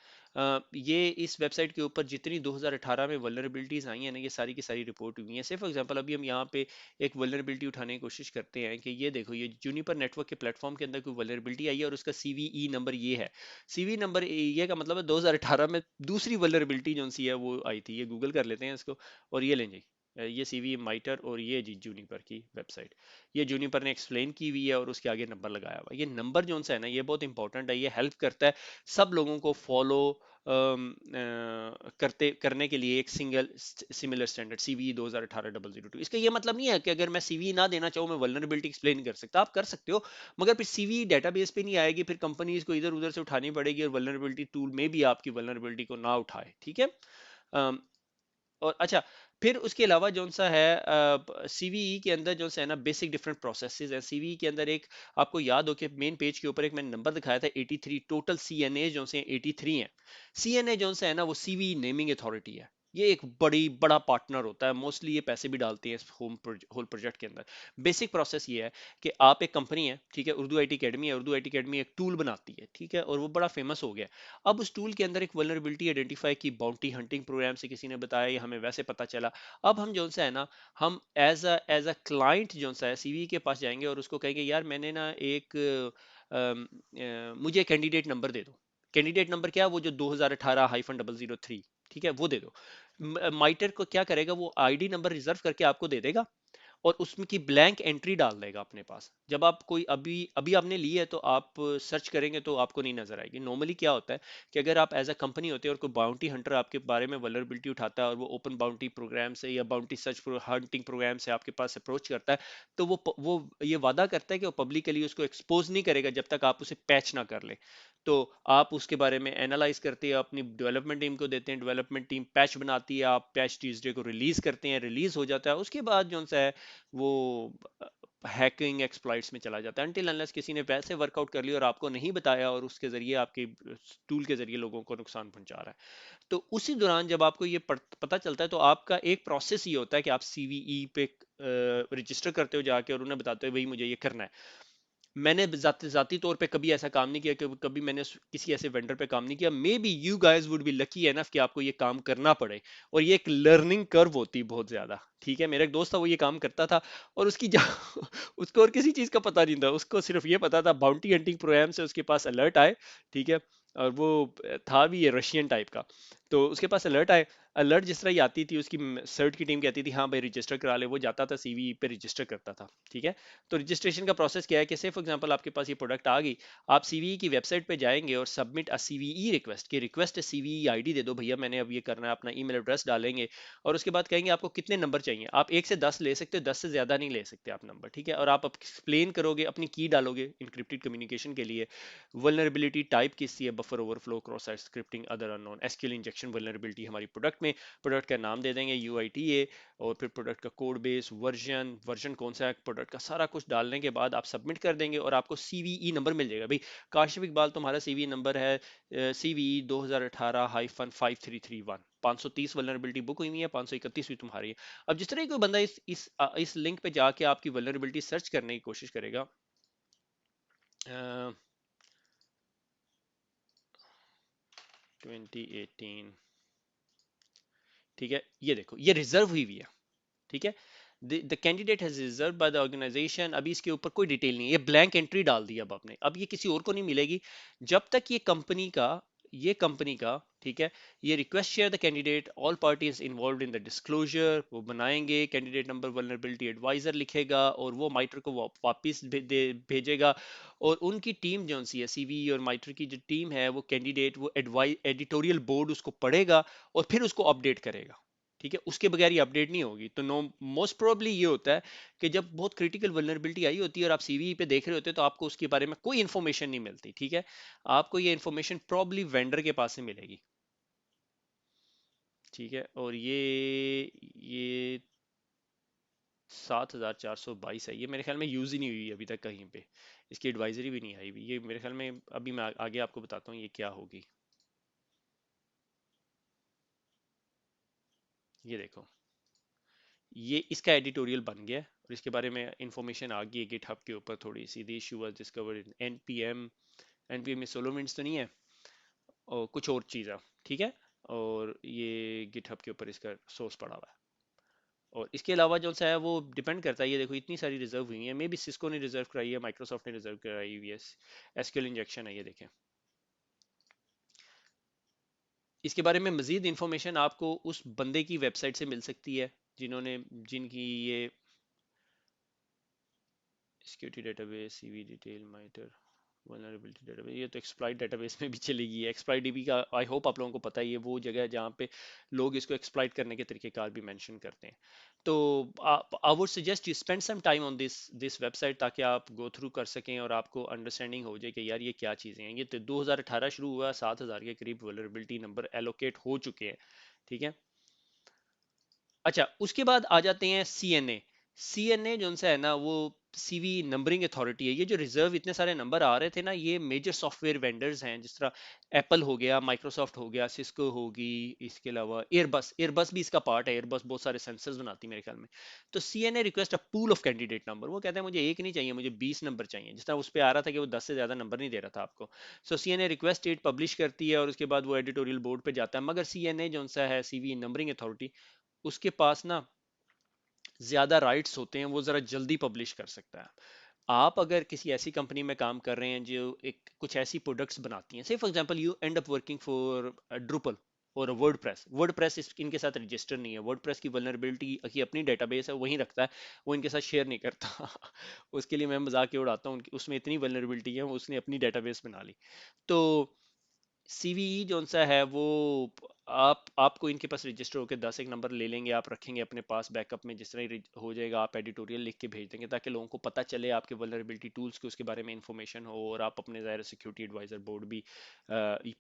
ये इस वेबसाइट के ऊपर जितनी 2018 में वल्नरेबिलिटीज आई हैं ना, ये सारी की सारी रिपोर्ट हुई हैं। से फॉर एग्जांपल अभी हम यहाँ पे एक वल्नरेबिलिटी उठाने की कोशिश करते हैं कि ये देखो, ये जूनिपर नेटवर्क के प्लेटफॉर्म के अंदर कोई वल्नरेबिलिटी आई है और उसका सीवीई नंबर ये है। सीवी नंबर ये का मतलब है 2018 में दूसरी वल्नरेबिलिटी जो सी है वो आई थी। ये गूगल कर लेते हैं इसको, और ये लें जी, ये सीवी माइटर और ये जी जूनिपर की वेबसाइट, ये जूनिपर ने एक्सप्लेन की हुई है और उसके आगे नंबर लगाया हुआ है। ये नंबर जो है ना ये बहुत इंपॉर्टेंट है, ये हेल्प करता है सब लोगों को फॉलो करते करने के लिए एक सिंगल सिमिलर स्टैंडर्ड सीवी 2018-002। इसका ये मतलब नहीं है कि अगर मैं सीवी ना देना चाहूँ मैं वल्नरेबिलिटी एक्सप्लेन कर सकता, आप कर सकते हो, मगर फिर सीवी डेटाबेस पे नहीं आएगी, फिर कंपनीज को इधर उधर से उठानी पड़ेगी और वल्नरेबिलिटी टूल में भी आपकी वल्नरेबिलिटी को ना उठाए, ठीक है। और अच्छा, फिर उसके अलावा जो सा है सीवीई के अंदर जो सा है ना बेसिक डिफरेंट प्रोसेसेस है। सीवीई के अंदर एक आपको याद हो कि मेन पेज के ऊपर एक मैंने नंबर दिखाया था 83, टोटल सीएनए जो से 83 है। सीएनए जो सा है ना वो सीवीई नेमिंग अथॉरिटी है। ये एक बड़ा पार्टनर होता है, मोस्टली ये पैसे भी डालती है इस होल प्रोजेक्ट के अंदर। बेसिक प्रोसेस ये है कि आप एक कंपनी है, ठीक है, उर्दू आईटी अकेडमी है, उर्दू आईटी अकेडमी एक टूल बनाती है, ठीक है, और वो बड़ा फेमस हो गया। अब उस टूल के अंदर एक वल्नरेबिलिटी आइडेंटिफाई की, बाउंटी हंटिंग प्रोग्राम से किसी ने बताया या हमें वैसे पता चला। अब हम जो सा है ना, हम एज अ क्लाइंट जो सा है सीवी के पास जाएंगे और उसको कहेंगे यार मैंने ना एक मुझे कैंडिडेट नंबर दे दो। कैंडिडेट नंबर क्या, वो जो 2018-003, ठीक है, वो दे दो। माइटर को क्या करेगा, वो आईडी नंबर रिजर्व करके आपको दे देगा और उसमें की ब्लैंक एंट्री डाल देगा अपने पास। जब आप कोई अभी अभी आपने ली है तो आप सर्च करेंगे तो आपको नहीं नजर आएगी। नॉर्मली क्या होता है कि अगर आप एज अ कंपनी होते हैं और कोई बाउंटी हंटर आपके बारे में वल्नरेबिलिटी उठाता है और वो ओपन बाउंटी प्रोग्राम से या बाउंटी सर्च हंटिंग प्रोग्राम से आपके पास अप्रोच करता है, तो वो ये वादा करता है कि वो पब्लिकली उसको एक्सपोज नहीं करेगा जब तक आप उसे पैच ना कर ले। तो आप उसके बारे में एनालाइज करते हैं, अपनी डेवलपमेंट टीम को देते हैं, डेवलपमेंट टीम पैच बनाती है, आप पैच ट्यूजडे को रिलीज करते हैं, रिलीज हो जाता है, उसके बाद जो सा है वो हैकिंग एक्सप्लॉइट्स में चला जाता है, अनटिल अनलेस किसी ने वैसे वर्कआउट कर लिया और आपको नहीं बताया और उसके जरिए आपके टूल के जरिए लोगों को नुकसान पहुंचा रहा है। तो उसी दौरान जब आपको ये पता चलता है, तो आपका एक प्रोसेस ये होता है कि आप सीवीई पे रजिस्टर करते हो जाके और उन्हें बताते हो भाई मुझे ये करना है। मैंने जाती तौर पे कभी ऐसा काम नहीं किया कि कभी मैंने किसी ऐसे वेंडर पे काम नहीं किया। May be you guys would be lucky enough कि आपको ये काम करना पड़े, और ये एक लर्निंग कर्व होती है बहुत ज्यादा। ठीक है, मेरा एक दोस्त था, वो ये काम करता था और उसकी उसको और किसी चीज का पता नहीं था, उसको सिर्फ ये पता था बाउंटी हंटिंग प्रोग्राम से उसके पास अलर्ट आए। ठीक है, और वो था भी ये रशियन टाइप का। तो उसके पास अलर्ट आए, अलर्ट जिस तरह ही आती थी, उसकी सर्ट की टीम कहती थी हाँ भाई रजिस्टर करा ले, वो जाता था सीवी पे रजिस्टर करता था। ठीक है, तो रजिस्ट्रेशन का प्रोसेस क्या है कि से फॉर एग्जांपल आपके पास ये प्रोडक्ट आ गई, आप सीवीई की वेबसाइट पे जाएंगे और सबमिट अ सीवीई रिक्वेस्ट, की रिक्वेस्ट सीवीई आईडी दे दो भैया, मैंने अब ये करना है, अपना ईमेल एड्रेस डालेंगे और उसके बाद कहेंगे आपको कितने नंबर चाहिए। आप 1 से 10 ले सकते हो, 10 से ज्यादा नहीं ले सकते आप नंबर। ठीक है, और आप एक्सप्लेन करोगे, अपनी की डालोगे इंक्रिप्टेड कम्युनिकेशन के लिए। वल्नरेबिलिटी टाइप किसकी है, buffer overflow, cross site scripting, other unknown, SQL injection vulnerability हमारी प्रोडक्ट में, प्रोडक्ट का नाम दे देंगे यूआईटीए, और फिर प्रोडक्ट का कोड बेस, वर्जन, वर्जन कौन सा है प्रोडक्ट का, सारा कुछ डालने के बाद आप सबमिट कर देंगे और आपको सीवीई नंबर मिल जाएगा। भाई काशिफ इकबाल तुम्हारा सीवीई नंबर है सीवीई 2018-5331, 530 वल्नरेबिलिटी बुक हुई है, 531वीं तुम्हारी है। अब जिस तरह ही कोई बंदा इस लिंक पे जाके आपकी वल्नरेबिलिटी सर्च करने की कोशिश करेगा, 2018, ठीक है, ये देखो ये रिजर्व हुई हुई है। ठीक है, the candidate has reserve by the organisation. अभी इसके ऊपर कोई डिटेल नहीं है, ये ब्लैंक एंट्री डाल दी अब आपने, अब ये किसी और को नहीं मिलेगी जब तक ये कंपनी का ठीक है, ये request share the candidate, all parties involve in the disclosure, वो बनाएंगे, कैंडिडेट नंबर वल्नरेबिलिटी एडवाइजर लिखेगा और वो माइटर को वापस भेजेगा। और उनकी टीम जो सी है सीवी और माइटर की जो टीम है, वो कैंडिडेट वो एडिटोरियल बोर्ड उसको पढ़ेगा और फिर उसको अपडेट करेगा। ठीक है, उसके बगैर ये अपडेट नहीं होगी। तो नो मोस्ट प्रोबेबली ये होता है कि जब बहुत क्रिटिकल वल्नरेबिलिटी आई होती है और आप सीवी पे देख रहे होते हैं, तो आपको उसके बारे में कोई इन्फॉर्मेशन नहीं मिलती। ठीक है, आपको ये इन्फॉर्मेशन प्रॉब्ली वेंडर के पास से मिलेगी। ठीक है, और ये 7422 है, ये मेरे ख्याल में यूज ही नहीं हुई अभी तक कहीं पे, इसकी एडवाइजरी भी नहीं आई हुई, ये मेरे ख्याल में अभी मैं आगे आपको बताता हूँ ये क्या होगी। ये देखो, ये इसका एडिटोरियल बन गया है और इसके बारे में इंफॉर्मेशन आ गई है गिटहब के ऊपर थोड़ी सी। The issue was discovered in npm, npm में सोलोविंड्स तो नहीं है और कुछ और चीज़ है। ठीक है, और ये गिटहब के ऊपर इसका सोर्स पड़ा हुआ है। और इसके अलावा जो सा है वो डिपेंड करता है, ये देखो इतनी सारी रिजर्व हुई है, मे बी सिस्को ने रिजर्व कराई है, माइक्रोसॉफ्ट ने रिजर्व कराई हुई है, एसक्यूएल इंजेक्शन है, ये देखें। इसके बारे में मजीद इंफॉर्मेशन आपको उस बंदे की वेबसाइट से मिल सकती है जिन्होंने जिनकी ये security database, CV detail, माइटर, vulnerability database, ये तो एक्सप्लॉइट डेटाबेस में भी चलेगी। एक्सप्लॉइट डीबी का आई होप आप लोगों को पता ही है, वो जगह है जहाँ पे लोग इसको एक्सप्लॉइट करने के तरीकेकार भी मेंशन करते हैं। तो I would suggest you spend some time on this website, ताकि आप गो थ्रू कर सकें और आपको अंडरस्टैंडिंग हो जाए कि यार ये क्या चीज़ें हैं। ये तो 2018 शुरू हुआ, 7000 के करीब वल्नरेबिलिटी नंबर एलोकेट हो चुके हैं। ठीक है, अच्छा उसके बाद आ जाते हैं सीएनए। सीएनए जो सा है ना, वो सीवी नंबरिंग अथॉरिटी है। ये जो रिजर्व इतने सारे नंबर आ रहे थे ना, ये मेजर सॉफ्टवेयर वेंडर्स हैं, जिस तरह एप्पल हो गया, माइक्रोसॉफ्ट हो गया, सिस्को होगी, इसके अलावा एयरबस, एयरबस भी इसका पार्ट है, एयरबस बहुत सारे सेंसर्स बनाती है मेरे ख्याल में। तो CNA request a pool of candidate number, वो कहते हैं मुझे एक नहीं चाहिए, मुझे 20 नंबर चाहिए, जिस तरह उस पर आ रहा था कि वो 10 से ज्यादा नंबर नहीं दे रहा था आपको। सो सीएनए रिक्वेस्ट डेट पब्लिश करती है और उसके बाद वो एडिटोरियल बोर्ड पे जाता है। मगर सीएनए जो सा है सीवी नंबरिंग अथॉरिटी, उसके पास ना ज्यादा राइट्स होते हैं, वो जरा जल्दी पब्लिश कर सकता है। आप अगर किसी ऐसी कंपनी में काम कर रहे हैं जो एक कुछ ऐसी प्रोडक्ट्स बनाती हैं, say for example you end up working for Drupal और वर्ड प्रेस इनके साथ रजिस्टर नहीं है, वर्ड प्रेस की वल्नरेबिलिटी की अपनी डेटाबेस है, वहीं रखता है, वो इनके साथ शेयर नहीं करता। उसके लिए मैं मजाक ये उड़ाता हूँ, उसमें इतनी वल्नरेबिलिटी है, उसने अपनी डेटाबेस बना ली। तो सीवीई जो सा है वो आपको इनके पास रजिस्टर होकर 10 एक नंबर ले लेंगे, आप रखेंगे अपने पास बैकअप में, जिस तरह ही हो जाएगा आप एडिटोरियल लिख के भेज देंगे ताकि लोगों को पता चले आपके वल्नरेबिलिटी टूल्स के उसके बारे में इंफॉर्मेशन हो, और आप अपने ज़ाहिर सिक्योरिटी एडवाइजर बोर्ड भी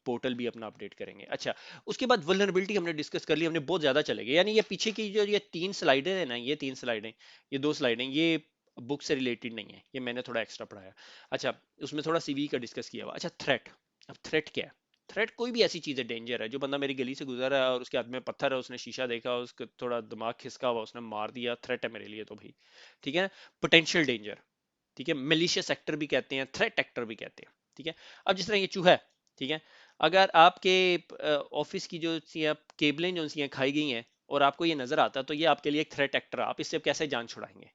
पोर्टल भी अपना अपडेट करेंगे। अच्छा, उसके बाद वल्नरेबिलिटी हमने डिस्कस कर ली, हमने बहुत ज़्यादा चले गए, यानी ये पीछे की जो ये 3 स्लाइडें हैं ना, ये 3 स्लाइडें, ये 2 स्लाइडें, ये बुक से रिलेटेड नहीं है, ये मैंने थोड़ा एक्स्ट्रा पढ़ाया। अच्छा, उसमें थोड़ा सीवी का डिस्कस किया हुआ। अच्छा, थ्रेट। अब थ्रेट क्या है? थ्रेट कोई भी ऐसी चीज है, डेंजर है, जो बंदा मेरी गली से गुजर रहा है और उसके हाथ में पत्थर है, उसने शीशा देखा, उसका थोड़ा दिमाग खिसका हुआ, उसने मार दिया, थ्रेट है मेरे लिए तो भाई। ठीक है, पोटेंशियल डेंजर। ठीक है, मिलिशियस एक्टर भी कहते हैं, थ्रेट एक्टर भी कहते हैं। ठीक है, अब जिस तरह ये चूहा है, ठीक है, अगर आपके ऑफिस की जो सी केबलें जो सी खाई गई हैं और आपको ये नजर आता है, तो ये आपके लिए एक थ्रेट एक्टर है, आप इससे कैसे जान छुड़ाएंगे?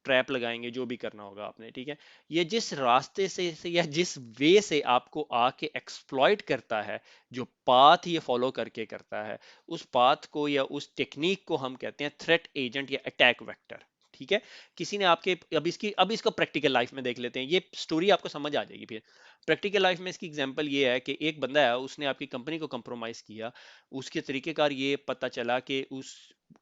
ट्रैप लगाएंगे, जो भी करना होगा आपने। ठीक है, ये जिस रास्ते से या जिस वे से आपको आके एक्सप्लॉइट करता है, जो पाथ ये फॉलो करके करता है, उस पाथ को या उस टेक्निक को हम कहते हैं थ्रेट एजेंट या अटैक वेक्टर। ठीक है, किसी ने आपके, अब इसको प्रैक्टिकल लाइफ में देख लेते हैं, ये स्टोरी आपको समझ आ जाएगी फिर। प्रैक्टिकल लाइफ में इसकी एग्जांपल ये है कि एक बंदा है, उसने आपकी कंपनी को कंप्रोमाइज किया। उसके तरीकेकार ये पता चला कि उस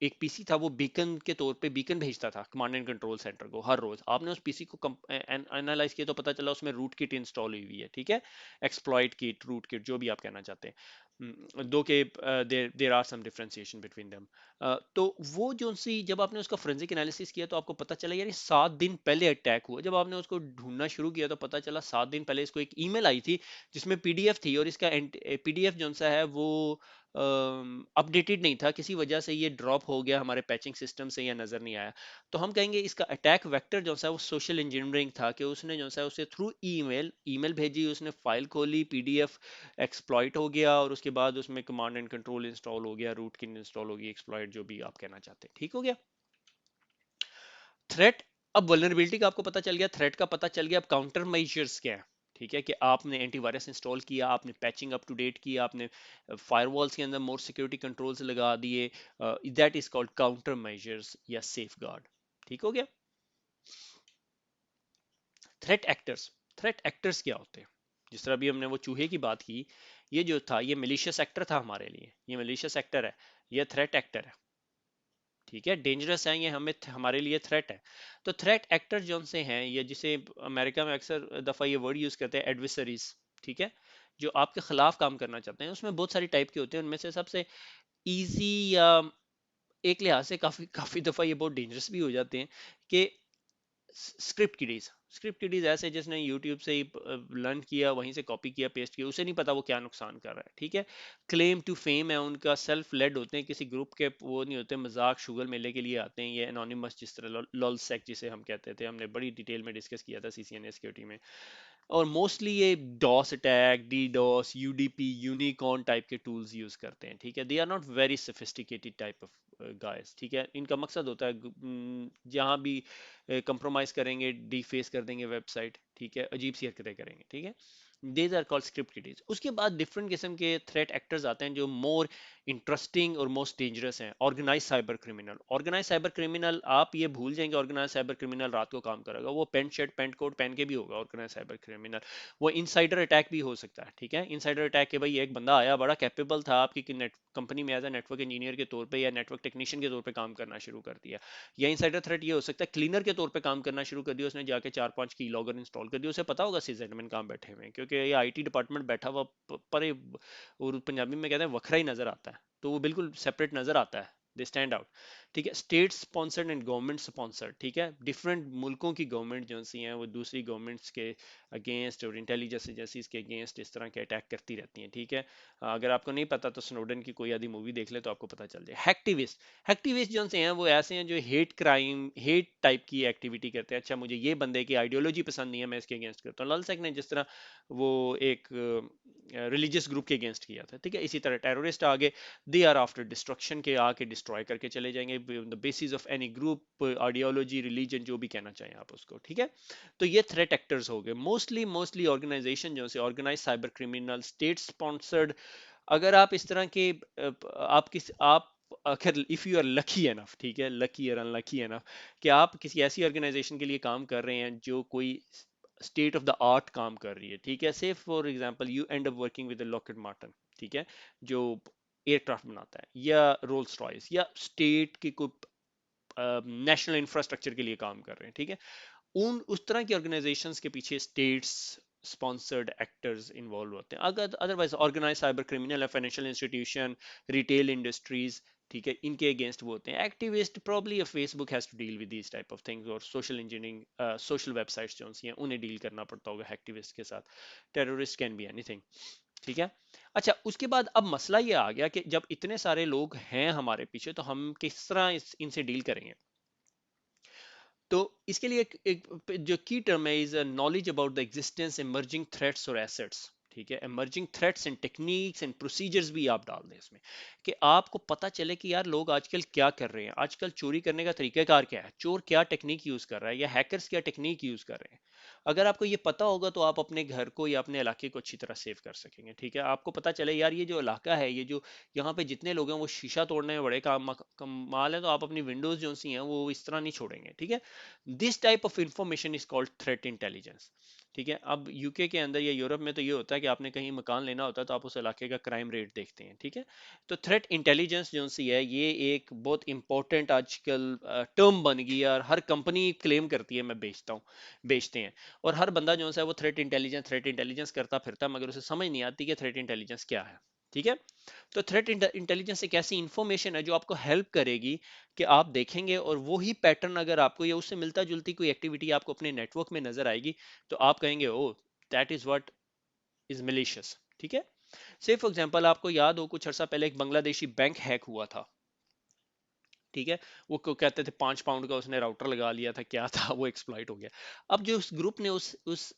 एक पीसी था, वो बीकन के तौर पे बीकन भेजता था कमांड एंड कंट्रोल सेंटर को हर रोज। आपने उस पीसी को एनालाइज किया तो पता चला उसमें रूट किट इंस्टॉल हुई हुई है। ठीक है, एक्सप्लॉइट किट, रूट किट, जो भी आप कहना चाहते हैं। दो के there there are some differentiation between them. तो वो जो सी, जब आपने उसका फोरेंसिक एनालिसिस किया तो आपको पता चला यार ये 7 दिन पहले अटैक हुआ। जब आपने उसको ढूंढना शुरू किया तो पता चला 7 दिन पहले इसको एक ईमेल आई थी जिसमें पीडीएफ थी, और इसका पीडीएफ जो सा है वो अपडेटेड नहीं था, किसी वजह से ये ड्रॉप हो गया हमारे पैचिंग सिस्टम से, या नजर नहीं आया। तो हम कहेंगे इसका अटैक वेक्टर जो सा वो सोशल इंजीनियरिंग था, कि उसने जो सा उसे थ्रू ईमेल ईमेल भेजी, उसने फाइल खोली, पीडीएफ एक्सप्लॉइट हो गया, और उसके बाद उसमें कमांड एंड कंट्रोल इंस्टॉल हो गया, रूट किट इंस्टॉल हो गई, एक्सप्लॉइट, जो भी आप कहना चाहते हैं। ठीक हो गया थ्रेट। अब वल्नरेबिलिटी का आपको पता चल गया, थ्रेट का पता चल गया, अब काउंटर मेजर्स क्या है? ठीक है, कि आपने एंटीवायरस इंस्टॉल किया, आपने पैचिंग अप टू डेट किया, आपने फायरवॉल्स के अंदर मोर सिक्योरिटी कंट्रोल्स लगा दिए, that is called counter measures या सेफ गार्ड। ठीक हो गया। Threat actors. थ्रेट एक्टर्स क्या होते हैं? जिस तरह अभी हमने वो चूहे की बात की, ये जो था ये मिलिशियस एक्टर था हमारे लिए, ये मिलिशियस एक्टर है, ये थ्रेट एक्टर है। ठीक है, डेंजरस है ये, हमारे लिए थ्रेट है। तो थ्रेट एक्टर जो से हैं, ये जिसे अमेरिका में अक्सर दफा ये वर्ड यूज करते हैं, एडवर्सरीज। ठीक है, जो आपके खिलाफ काम करना चाहते हैं, उसमें बहुत सारी टाइप के होते हैं, उनमें से सबसे इजी या एक लिहाज से काफी काफी दफा ये बहुत डेंजरस भी हो जाते हैं, कि स्क्रिप्ट किडीज। स्क्रिप्ट किडीज ऐसे जिसने यूट्यूब से ही लर्न किया, वहीं से कॉपी किया, पेस्ट किया, उसे नहीं पता वो क्या नुकसान कर रहा है। ठीक है, क्लेम टू फेम है उनका, सेल्फ लेड होते हैं, किसी ग्रुप के वो नहीं होते, मजाक शुगर मेले के लिए आते हैं, ये एनोनिमस, जिस तरह लॉल सेक जिसे हम कहते थे, हमने बड़ी डिटेल में डिस्कस किया था सीसीएनए सिक्योरिटी में। और मोस्टली ये DoS attack, D DoS, UDP, unicorn type के टूल्स यूज करते हैं। ठीक है, they are not very sophisticated type of guys. ठीक है, इनका मकसद होता है जहां भी कंप्रोमाइज करेंगे, डिफेस कर देंगे वेबसाइट। ठीक है, अजीब सी हरकतें करेंगे। ठीक है, these are called script kiddies. उसके बाद डिफरेंट किस्म के थ्रेट एक्टर्स आते हैं जो मोर इंटरेस्टिंग और मोस्ट डेंजरस हैं। Organise cyber criminal. Organise cyber criminal, आप ये भूल जाएंगे ऑर्गेनाइज साइबर क्रिमिनल रात को काम करेगा, वो पेंट शर्ट पेंट कोट पहन के भी होगा ऑर्गेनाइज साइबर क्रिमिनल। वो इनसाइडर अटैक भी हो सकता है। ठीक है, इनसाइडर अटैक के भाई एक बंदा आया, बड़ा कैपेबल था, आपकी नेट कंपनी में एज ए नेटवर्क इंजीनियर के तौर पे या नेटवर्क टेक्नीशियन के तौर पे काम करना शुरू कर दिया। या इनसाइडर थ्रेट ये हो सकता है क्लीनर के तौर पे काम करना शुरू कर दिया, उसने जाके 4-5 की लॉगर इंस्टॉल कर दिया, उसे पता होगा सिसएडमिन काम बैठे हुए हैं, क्योंकि ये आईटी डिपार्टमेंट बैठा हुआ परे, और पंजाबी में कहते हैं वखरा ही नजर आता है, तो वो बिल्कुल सेपरेट नजर आता है, दे स्टैंड आउट। ठीक है, state sponsored and government sponsored. ठीक है, डिफरेंट मुल्कों की गवर्नमेंट जो सी हैं वो दूसरी गवर्नमेंट्स के अगेंस्ट और इंटेलिजेंस एजेंसीज के अगेंस्ट इस तरह के अटैक करती रहती हैं। ठीक है, अगर आपको नहीं पता तो स्नोडन की कोई आदि मूवी देख ले तो आपको पता चल जाए। हैक्टिविस्ट। हैक्टिविस्ट जो से हैं वो ऐसे हैं जो हेट क्राइम, हेट टाइप की एक्टिविटी करते हैं। अच्छा, मुझे ये बंदे की आइडियोलॉजी पसंद नहीं है, मैं इसके अगेंस्ट करता हूँ। ललसेक ने जिस तरह वो एक रिलीजियस ग्रुप के अगेंस्ट किया था। ठीक है, इसी तरह टेररिस्ट आगे, दे आर आफ्टर डिस्ट्रक्शन, के आके डिस्ट्रॉय करके चले जाएंगे, the basis of any group, ideology, religion, जो भी कहना चाहें आप उसको। ठीक है, तो ये थ्रेट एक्टर्स हो गए। मोस्टली मोस्टली ऑर्गेनाइजेशन जो से organise cyber criminal, state sponsored. अगर आप इस तरह के आप अगर if you are lucky enough, ठीक है, लकी और अनलकी एनफ, कि आप किसी ऐसी ऑर्गेनाइजेशन के लिए काम कर रहे हैं जो कोई स्टेट ऑफ द आर्ट काम कर रही है, ठीक है। से for example you end up working with Lockheed Martin, ठीक है, जो एयरक्राफ्ट बनाता है, या रोल्स रॉयस, या स्टेट की कोई नेशनल इंफ्रास्ट्रक्चर के लिए काम कर रहे हैं, ठीक है। उन उस तरह की ऑर्गेनाइजेशंस के पीछे स्टेट्स स्पॉन्सर्ड एक्टर्स इन्वॉल्व होते हैं। अगर अदरवाइज ऑर्गेनाइज साइबर क्रिमिनल है, फाइनेंशियल इंस्टीट्यूशन, रिटेल इंडस्ट्रीज, ठीक है, इनके अगेंस्ट वो होते हैं। Activist probably Facebook has to deal with these type of things, और सोशल इंजीनियरिंग सोशल वेबसाइट्स जो हैं उन्हें डील करना पड़ता होगा एक्टिविस्ट के साथ। टेररिस्ट कैन बी एनीथिंग, ठीक है। अच्छा, उसके बाद अब मसला ये आ गया कि जब इतने सारे लोग हैं हमारे पीछे, तो हम किस तरह इनसे डील करेंगे। तो इसके लिए एक जो की टर्म है is knowledge about the existence emerging threats और एसेट्स, ठीक है। Emerging threats and techniques and procedures भी आप डाल दें इसमें, कि आपको पता चले कि यार लोग आजकल क्या कर रहे हैं, आजकल चोरी करने का तरीकाकार क्या है, चोर क्या टेक्निक यूज कर रहा है, या हैकर्स क्या टेक्निक यूज कर रहे हैं। अगर आपको ये पता होगा तो आप अपने घर को या अपने इलाके को अच्छी तरह सेव कर सकेंगे, ठीक है। आपको पता चले यार ये जो इलाका है, ये जो यहाँ पे जितने लोग हैं वो शीशा तोड़ने में बड़े कमाल है, तो आप अपनी विंडोज जो सी हैं वो इस तरह नहीं छोड़ेंगे, ठीक है। This type of information is called threat intelligence, ठीक है। अब यूके के अंदर या यूरोप में तो ये होता है कि आपने कहीं मकान लेना होता है तो आप उस इलाके का क्राइम रेट देखते हैं, ठीक है। तो थ्रेट इंटेलिजेंस जो सी है ये एक बहुत इंपॉर्टेंट आजकल टर्म बन गई है, और हर कंपनी क्लेम करती है मैं बेचता हूँ, बेचते हैं। और हर बंदा जो है वो थ्रेट इंटेलिजेंस करता फिरता, मगर उसे समझ नहीं आती कि थ्रेट इंटेलिजेंस क्या है, ठीक है। तो थ्रेट इंटेलिजेंस एक ऐसी इंफॉर्मेशन है जो आपको हेल्प करेगी कि आप देखेंगे, और वो ही पैटर्न अगर आपको या उससे मिलता जुलती कोई एक्टिविटी आपको अपने नेटवर्क में नजर आएगी, तो आप कहेंगे oh, that is what is malicious, ठीक है। से फॉर एग्जांपल आपको याद हो कुछ अर्सा पहले एक बांग्लादेशी बैंक हैक हुआ था, ठीक है। वो कहते थे 5 पाउंड का उसने राउटर लगा लिया था, क्या था वो एक्सप्लॉइट हो गया। अब जो उस ग्रुप ने उस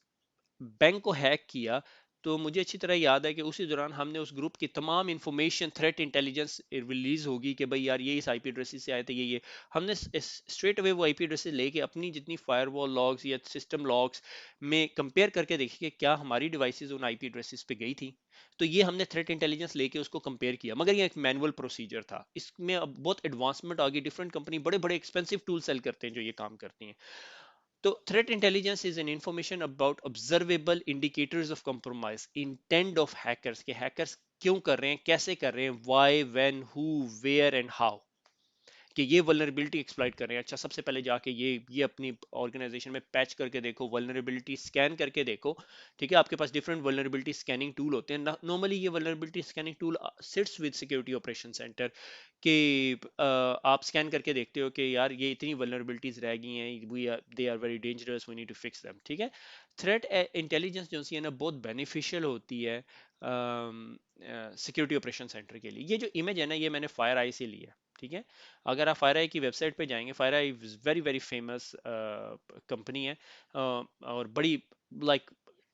बैंक को हैक किया, तो मुझे अच्छी तरह याद है कि उसी दौरान हमने उस ग्रुप की तमाम इंफॉर्मेशन थ्रेट इंटेलिजेंस रिलीज होगी कि भाई यार ये इस आईपी एड्रेसेस से आए थे, ये हमने स्ट्रेट अवे वो आईपी एड्रेसेस लेके अपनी जितनी फायरवॉल लॉग्स या सिस्टम लॉग्स में कंपेयर करके देखी कि क्या हमारी डिवाइसेस उन आईपी एड्रेसेस पे गई थी। तो ये हमने थ्रेट इंटेलिजेंस लेके उसको कंपेयर किया, मगर ये एक मैनुअल प्रोसीजर था। इसमें अब बहुत एडवांसमेंट आ गई, डिफरेंट कंपनी बड़े बड़े एक्सपेंसिव टूल सेल करते हैं जो ये काम करती हैं। तो threat intelligence is an information about observable indicators of compromise intent of hackers, के हैकर्स क्यों कर रहे हैं, कैसे कर रहे हैं, why, when, who, where and how, कि ये वल्नरेबिलिटी एक्सप्लॉइट कर रहे हैं। अच्छा, सबसे पहले जाके ये अपनी ऑर्गेनाइजेशन में पैच करके देखो, वल्नरेबिलिटी स्कैन करके देखो, ठीक है। आपके पास डिफरेंट वल्नरेबिलिटी स्कैनिंग टूल होते हैं। नॉर्मली ये vulnerability scanning tool sits with security operation centre, कि आप स्कैन करके देखते हो कि यार ये इतनी वल्नरेबिलिटीज रह गई हैं, we are they are very dangerous, we need to fix them, ठीक है। थ्रेट इंटेलिजेंस जो है ना बहुत बेनिफिशियल होती है सिक्योरिटी ऑपरेशन सेंटर के लिए। ये जो इमेज है ना, ये मैंने फायर आई से ली है, ठीक है। अगर आप फायर आई की वेबसाइट पे जाएंगे, fire I very very famous company है, और बड़ी लाइक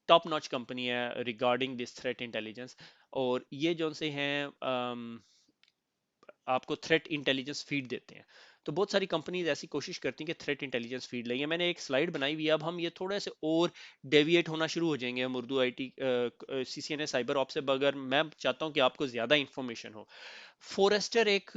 टॉप नॉच कंपनी है रिगार्डिंग दिस थ्रेट इंटेलिजेंस। और ये जो से हैं आपको थ्रेट इंटेलिजेंस फीड देते हैं। तो बहुत सारी कंपनीज ऐसी कोशिश करती हैं कि थ्रेट इंटेलिजेंस फीड लेंगे। मैंने एक स्लाइड बनाई हुई है, अब हम ये थोड़े से और डेविएट होना शुरू हो जाएंगे हम Urdu IT CCNA cyber op से, अगर मैं चाहता हूं कि आपको ज्यादा इंफॉर्मेशन हो। फॉरेस्टर एक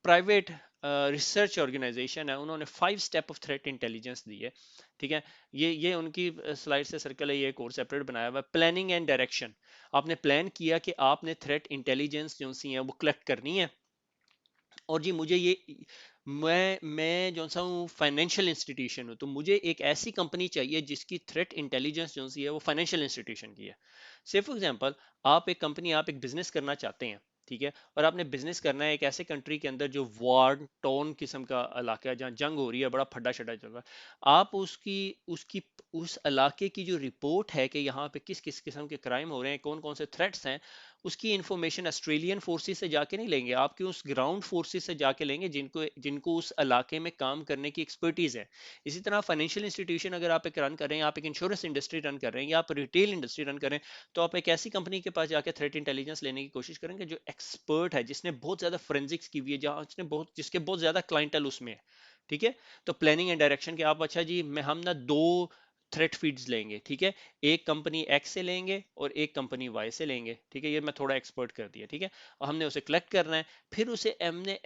प्राइवेट रिसर्च ऑर्गेनाइजेशन है, उन्होंने 5 स्टेप ऑफ थ्रेट इंटेलिजेंस दी है, ठीक है। ये उनकी स्लाइड से सर्कल है, ये एक और सेपरेट बनाया हुआ है। प्लानिंग एंड डायरेक्शन, आपने प्लान किया कि आपने थ्रेट इंटेलिजेंस जो सी है वो कलेक्ट करनी है, और जी मुझे ये मैं जो सा हूँ फाइनेंशियल इंस्टीट्यूशन हूँ, तो मुझे एक ऐसी कंपनी चाहिए जिसकी थ्रेट इंटेलिजेंस जो सी है वो फाइनेंशियल इंस्टीट्यूशन की है। से फॉर एग्जांपल आप एक कंपनी, आप एक बिजनेस करना चाहते हैं, ठीक है, और आपने बिजनेस करना है एक ऐसे कंट्री के अंदर जो वॉर टोन किस्म का इलाका है, जहाँ जंग हो रही है, बड़ा फड्डा शड्डा चल रहा है। आप उसकी उसकी उस इलाके की जो रिपोर्ट है कि यहाँ पे किस किस किस्म के क्राइम हो रहे हैं, कौन कौन से थ्रेट्स हैं, उसकी इंफॉर्मेशन ऑस्ट्रेलियन फोर्सेस से जाके नहीं लेंगे, आपके उस ग्राउंड फोर्सेस से जाके लेंगे जिनको जिनको उस इलाके में काम करने की एक्सपर्टीज है। इसी तरह फाइनेंशियल इंस्टीट्यूशन अगर आप एक रन कर रहे हैं, आप एक इंश्योरेंस इंडस्ट्री रन कर रहे हैं, या आप रिटेल इंडस्ट्री रन कर रहे हैं, तो आप एक ऐसी कंपनी के पास जाके थ्रेट इंटेलिजेंस लेने की कोशिश करेंगे जो एक्सपर्ट है, जिसने बहुत ज्यादा फोरेंसिक्स की हुई है, जहाँ जिसके बहुत ज्यादा क्लाइंटल उसमें है, ठीक है। तो प्लानिंग एंड डायरेक्शन के आप, अच्छा जी मैं हम ना दो थ्रेट फीड्स लेंगे, ठीक है, एक कंपनी एक्स से लेंगे और एक कंपनी वाई से लेंगे, ठीक है। ये मैं थोड़ा एक्सपर्ट कर दिया, ठीक है। और हमने उसे कलेक्ट करना है, फिर उसे हमने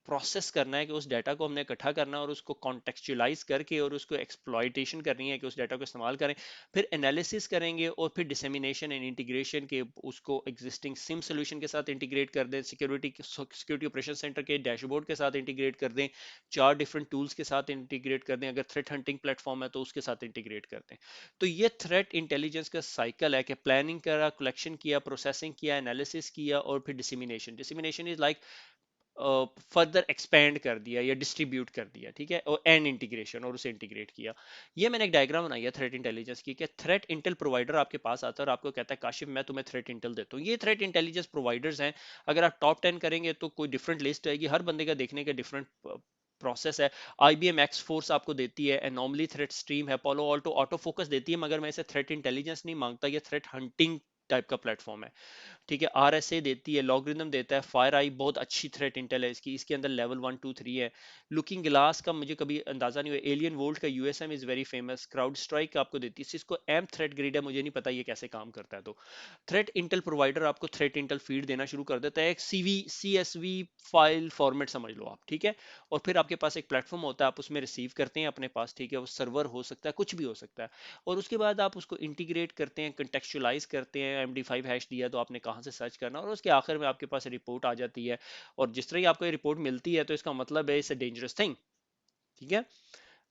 प्रोसेस करना है, कि उस डाटा को हमने इकट्ठा करना है और उसको कॉन्टेक्चुअलाइज करके और उसको एक्सप्लॉइटेशन करनी है कि उस डाटा को इस्तेमाल करें, फिर एनालिसिस करेंगे और फिर डिसेमिनेशन एंड इंटीग्रेशन के उसको एग्जिस्टिंग सिम सोल्यूशन के साथ इंटीग्रेट कर दें, सिक्योरिटी ऑपरेशन सेंटर के डैशबोर्ड के साथ इंटीग्रेट कर दें, 4 डिफरेंट टूल्स के साथ इंटीग्रेट कर दें, अगर थ्रेट हंटिंग प्लेटफॉर्म है तो उसके साथ इंटीग्रेट कर दें। तो ये थ्रेट इंटेलिजेंस का साइकिल है कि प्लानिंग करा, कलेक्शन किया, प्रोसेसिंग किया, एनालिसिस किया और फिर dissemination. Dissemination is like further expand कर दिया या डिस्ट्रीब्यूट कर दिया, ठीक है, और एंड इंटीग्रेशन और उसे इंटीग्रेट किया। ये मैंने एक डायग्राम बनाई है थ्रेट इंटेलिजेंस की, कि थ्रेट इंटेल प्रोवाइडर आपके पास आता है और आपको कहता है काशिफ मैं तुम्हें थ्रेट इंटेल देता हूँ। ये थ्रेट इंटेलिजेंस प्रोवाइडर्स हैं। अगर आप टॉप 10 करेंगे तो कोई डिफरेंट लिस्ट आएगी, हर बंदे का देखने का डिफरेंट प्रोसेस है। IBM एक्स फोर्स आपको देती है, एनॉमली थ्रेट स्ट्रीम है, पोलो ऑल्टो ऑटो फोकस देती है, मगर मैं इसे थ्रेट इंटेलिजेंस नहीं मांगता, ये थ्रेट हंटिंग टाइप का प्लेटफॉर्म है, ठीक है। RSA देती है, लॉगरिदम देता है, फायर आई बहुत अच्छी थ्रेट इंटेल है इसकी, इसके अंदर लेवल 1 2 3 है। लुकिंग ग्लास का मुझे कभी अंदाजा नहीं हुआ। एलियन वोल्ट का USM is very famous. Crowd strike आपको देती है, इसको एम थ्रेट ग्रिड है, मुझे नहीं पता ये कैसे काम करता है। तो थ्रेट इंटेल प्रोवाइडर आपको थ्रेट इंटेल फीड देना शुरू कर देता है, एक CSV फाइल फॉर्मेट समझ लो आप, ठीक है। और फिर आपके पास एक प्लेटफॉर्म होता है, आप उसमें रिसीव करते हैं अपने पास, ठीक है, वो सर्वर हो सकता है, कुछ भी हो सकता है। और उसके बाद आप उसको इंटीग्रेट करते हैं, कंटेक्चुअलाइज करते हैं, MD5 हैश दिया तो आपने कहाँ से सर्च करना, और उसके आखिर में आपके पास रिपोर्ट आ जाती है। और जिस तरह ही आपको ये रिपोर्ट मिलती है तो इसका मतलब है इट्स अ डेंजरस थिंग, ठीक है।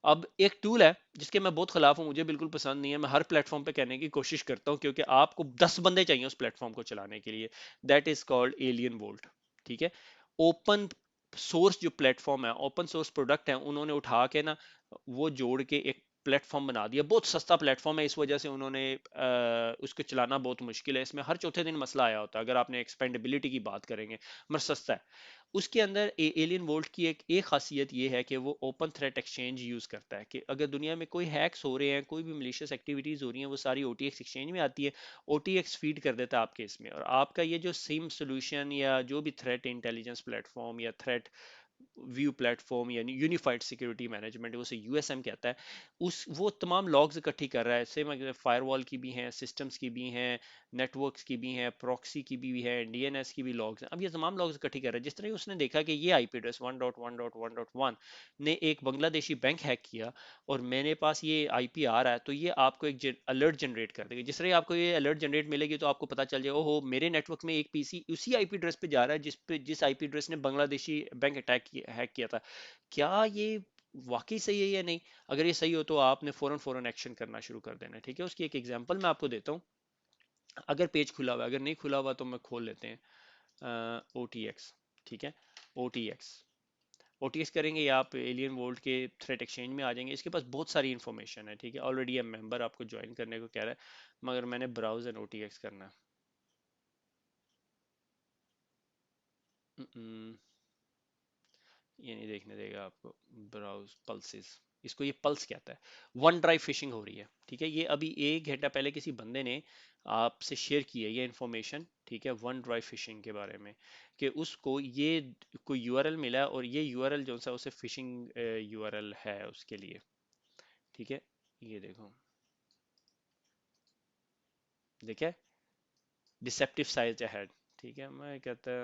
अब एक टूल है जिसके मैं बहुत खिलाफ हूं, मुझे बिल्कुल पसंद नहीं है, मैं हर प्लेटफॉर्म पे कहने की कोशिश करता हूं, क्योंकि आपको 10 बंदे चाहिए उस प्लेटफॉर्म को चलाने के लिए। That is called alien volt, ठीक है। ओपन सोर्स जो प्लेटफॉर्म है, ओपन सोर्स प्रोडक्ट है, उन्होंने उठा के ना वो जोड़ के एक प्लेटफॉर्म बना दिया। बहुत सस्ता प्लेटफॉर्म है, इस वजह से उन्होंने उसको चलाना बहुत मुश्किल है, इसमें हर चौथे दिन मसला आया होता है अगर आपने एक्सपेंडेबिलिटी की बात करेंगे, मगर सस्ता है। उसके अंदर एलियन वोल्ट की एक खासियत ये है कि वो ओपन थ्रेट एक्सचेंज यूज करता है, कि अगर दुनिया में कोई हैक्स हो रहे हैं, कोई भी मलिशियस एक्टिविटीज हो रही हैं, वो सारी OTX एक्सचेंज में आती है। OTX फीड कर देता है आपके इसमें, और आपका ये जो सिम सोल्यूशन या जो भी थ्रेट इंटेलिजेंस प्लेटफॉर्म या थ्रेट व्यू प्लेटफॉर्म यानी यूनिफाइड सिक्योरिटी मैनेजमेंट, उसे USM कहता है, उस वो तमाम लॉग्स इकट्ठी कर रहा है। सेम फायरवॉल की भी हैं, सिस्टम्स की भी हैं, नेटवर्क्स की भी हैं, प्रॉक्सी की भी है, DNS की भी लॉग्स हैं। अब ये तमाम लॉग्स इकट्ठी कर रहा है। जिस तरह उसने देखा कि ये IP एड्रेस 1.1.1.1 ने एक बांग्लादेशी बैंक हैक किया और मेरे पास ये IP आ रहा है, तो ये आपको एक अलर्ट जनरेट कर देगा। जिस तरह आपको ये अलर्ट जनरेट मिलेगी तो आपको पता चल जाएगा, ओहो मेरे नेटवर्क में एक PC उसी IP एड्रेस पे जा रहा है जिस IP एड्रेस ने बांग्लादेशी बैंक हैक किया था। क्या ये वाकई सही है या नहीं? अगर ये सही हो तो आपने फौरन फौरन एक्शन करना शुरू कर देना है, ठीक है। उसकी एक एग्जांपल मैं आपको देता हूँ। अगर पेज खुला हुआ है, अगर नहीं खुला हुआ तो मैं खोल लेते हैं। OTX, ठीक है। OTX OTX करेंगे या आप एलियन वोल्ट के थ्रेट एक्सचेंज में आ जाएंगे। इसके पास बहुत सारी इन्फॉर्मेशन है, ठीक है। ऑलरेडी ये मेंबर आपको ज्वाइन करने को कह रहा है, मगर मैंने ब्राउज एंड OTX करना है। ये नहीं देखने देगा आपको। ब्राउज पल्सेस, इसको ये पल्स कहता है। वन ड्राइव फिशिंग हो रही है, ठीक है। ये अभी 1 घंटा पहले किसी बंदे ने आपसे शेयर की है ये इन्फॉर्मेशन, ठीक है, वन ड्राइव फिशिंग के बारे में, कि उसको ये कोई URL मिला है और ये URL जो सा उसे फिशिंग URL है उसके लिए, ठीक है। ये देखो, देखे, डिसेप्टिव साइट अहेड, ठीक है। मैं कहता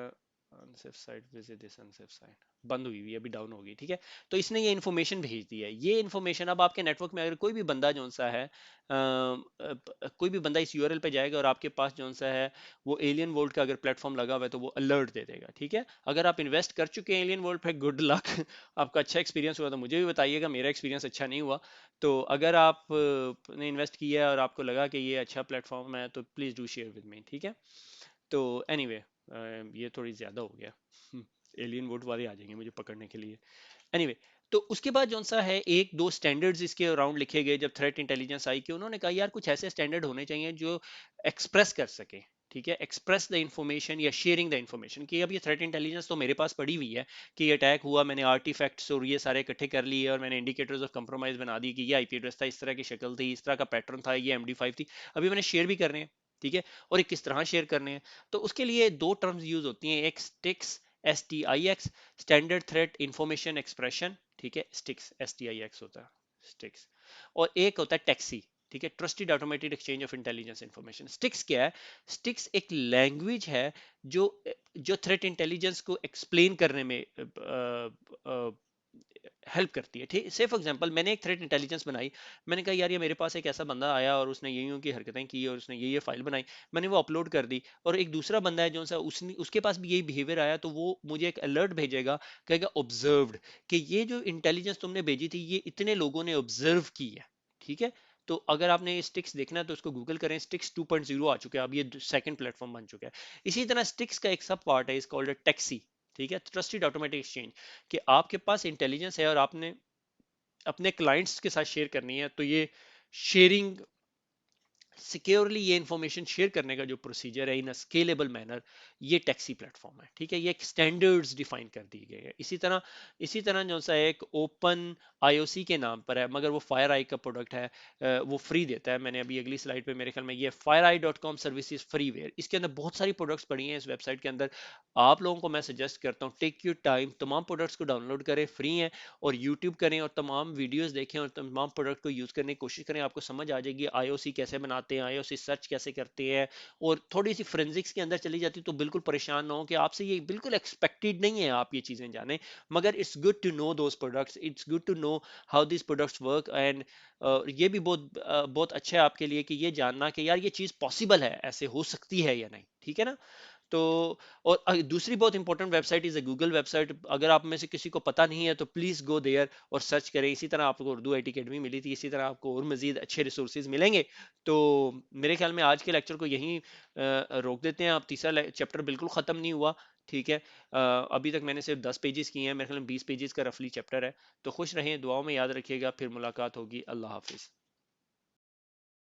unsafe site, visit this unsafe site, बंद हुई हुई अभी, डाउन होगी, ठीक है। तो इसने ये इन्फॉर्मेशन भेज दी है। ये इन्फॉर्मेशन अब आपके नेटवर्क में अगर कोई भी बंदा जो सा है कोई भी बंदा इस URL पे जाएगा और आपके पास जो सा है वो एलियन वोल्ट का अगर प्लेटफॉर्म लगा हुआ है तो वो अलर्ट दे देगा, ठीक है। अगर आप इन्वेस्ट कर चुके हैं एलियन वोल्ट पे, गुड लक आपका अच्छा एक्सपीरियंस हुआ तो मुझे भी बताइएगा, मेरा एक्सपीरियंस अच्छा नहीं हुआ। तो अगर आप ने इन्वेस्ट किया है और आपको लगा कि ये अच्छा प्लेटफॉर्म है तो please do share with me, ठीक है। तो एनीवे ये थोड़ी ज़्यादा हो गया एलियन वोट वाले आ जाएंगे मुझे पकड़ने के लिए। एनीवे, तो उसके बाद जौन सा है एक दो स्टैंडर्ड्स इसके अराउंड लिखे गए जब थ्रेट इंटेलिजेंस आई, कि उन्होंने कहा यार कुछ ऐसे स्टैंडर्ड होने चाहिए जो एक्सप्रेस कर सके, ठीक है, एक्सप्रेस द इंफॉर्मेशन या शेयरिंग द इंफॉर्मेशन, कि अब ये थ्रेट इंटेलिजेंस तो मेरे पास पड़ी हुई है कि ये अटैक हुआ, मैंने आर्टिफैक्ट्स और ये सारे इकट्ठे कर लिए और मैंने इंडिकेटर्स ऑफ कंप्रोमाइज बना दी कि ये IP एड्रेस था, इस तरह की शक्ल थी, इस तरह का पैटर्न था, ये MD5 थी। अभी मैंने शेयर भी करने हैं, ठीक है। और ये किस तरह शेयर करने हैं, तो उसके लिए दो टर्म्स यूज होती हैं, एक sticks, STIX, standard threat information expression, ठीक है, स्टिक्स STIX होता है, स्टिक्स। और एक होता है टैक्सी, ठीक है, trusted automated exchange of intelligence information. Sticks क्या है? स्टिक्स एक लैंग्वेज है जो जो थ्रेट इंटेलिजेंस को एक्सप्लेन करने में हेल्प करती है। ठीक, से फॉर एग्जांपल मैंने एक थ्रेट इंटेलिजेंस बनाई, मैंने कहा यार ये मेरे पास एक ऐसा बंदा आया और उसने यही की हरकतें की और उसने ये फाइल बनाई, मैंने वो अपलोड कर दी, और एक दूसरा बंदा है जो सा उसने उसके पास भी यही बिहेवियर आया, तो वो मुझे एक अलर्ट भेजेगा, कहेगा ऑब्जर्व्ड, कि ये जो इंटेलिजेंस तुमने भेजी थी ये इतने लोगों ने ऑब्जर्व की है। ठीक है, तो अगर आपने स्टिक्स देखना है तो उसको गूगल करें, स्टिक्स 2.0 आ चुका है, अब ये सेकंड प्लेटफॉर्म बन चुका है। इसी तरह स्टिक्स का एक सब पार्ट है, इस कॉल्ड टैक्सी। ठीक है, ट्रस्टेड ऑटोमेटिक एक्सचेंज, कि आपके पास इंटेलिजेंस है और आपने अपने क्लाइंट्स के साथ शेयर करनी है, तो ये शेयरिंग सिक्योरली, ये इंफॉर्मेशन शेयर करने का जो प्रोसीजर है इन स्केलेबल मैनर, ये टैक्सी प्लेटफॉर्म है। ठीक है, ये एक स्टैंडर्ड्स डिफाइन कर दिए गए हैं। इसी तरह जो सा एक ओपन आईओसी के नाम पर है, मगर वो फायर आई का प्रोडक्ट है, वो फ्री देता है। मैंने अभी अगली स्लाइड पे मेरे ख्याल में ये fireeye.com सर्विसेज फ्रीवेयर, इसके अंदर बहुत सारी प्रोडक्ट्स पड़ी हैं इस वेबसाइट के अंदर। आप लोगों को मैं सजेस्ट करता हूँ, टेक योर टाइम, तमाम प्रोडक्ट्स को डाउनलोड करें, फ्री हैं, और यूट्यूब करें और तमाम वीडियोस देखें और तमाम प्रोडक्ट को यूज़ करने की कोशिश करें, आपको समझ आ जाएगी आईओसी कैसे बनाते हैं, आईओसी सर्च कैसे करते हैं, और थोड़ी सी फोरेंसिक्स के अंदर चली जाती, तो बिल्कुल परेशान ना हो कि आपसे ये बिल्कुल एक्सपेक्टेड नहीं है आप ये चीज़ें जानें, मगर it's good to know those products, it's good to know how this products work, and ये भी बहुत अच्छा है आपके लिए कि ये जानना कि यार ये चीज़ पॉसिबल है, ऐसे हो सकती है या नहीं। ठीक है ना? तो और दूसरी बहुत important website is Google website, अगर आप में से किसी को पता नहीं है तो प्लीज गो देयर और सर्च करें। इसी तरह आपको उर्दू IT अकेडमी मिली थी, इसी तरह आपको और मजीद अच्छे रिसोर्सेज मिलेंगे। तो मेरे ख्याल में आज के लेक्चर को यहीं रोक देते हैं। अब तीसरा चैप्टर बिल्कुल ख़त्म नहीं हुआ। ठीक है, अभी तक मैंने सिर्फ 10 पेजेस किए हैं, मेरे ख्याल में 20 पेजेस का रफली चैप्टर है। तो खुश रहें, दुआओं में याद रखिएगा, फिर मुलाकात होगी। अल्लाह हाफिज़।